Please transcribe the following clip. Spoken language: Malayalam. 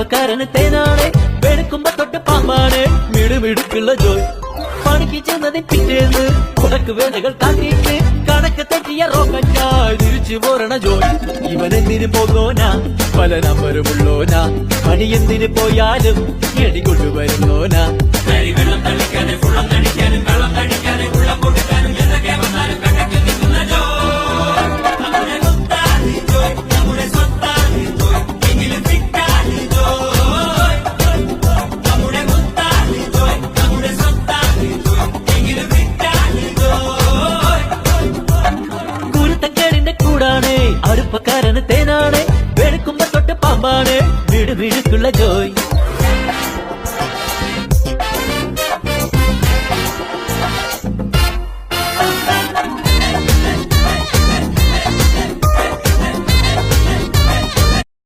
അടുപ്പക്കാരന് തേനാണ്, വെളുക്കുമ്പോ തൊട്ട് പാമ്പാണ്, മിടുമിടുക്കുള്ള ജോയ്. പണിക്ക് ചെന്നതിന് പിറ്റേന്ന് കുടക്ക് വേലകൾ കാട്ടിയിട്ട് കണക്ക് തെറ്റിയ റോക്കറ്റായി തിരിച്ചു പോരണ ജോയ്. ഇവനെന്തിന് പോകോനാ, പല നമ്പരുമുള്ളോനാ, പണി എന്തിന് പോയാലും എടികൊണ്ടുവരുന്നോനാ. വെള്ളം തളിക്കാനും വെള്ളം തടിക്കാനും വെള്ളം തടിക്കാനും വെള്ളം കൊടുക്കാനും എന്തൊക്കെ വന്നാലും കണക്ക് നിൽക്കുന്ന ജോയ്. നമ്മുടെ സ്വത്താണ് ജോയ്, നമ്മുടെ സ്വത്താണ് ജോയ്, എങ്കിലും ഫിറ്റാണ് ജോയ്. നമ്മുടെ സ്വത്താണ് ജോയ്, നമ്മുടെ സ്വത്താണ് ജോയ്, എങ്കിലും ഫിറ്റാണ് ജോയ്. കുരുത്തക്കേടിന്റെ കൂടാണ്, അടുപ്പക്കാരന് തേനാണ്, വെളുക്കുമ്പോ തൊട്ട് പാമ്പാണ്, മിടുമിടുക്കുള്ള ജോയ്.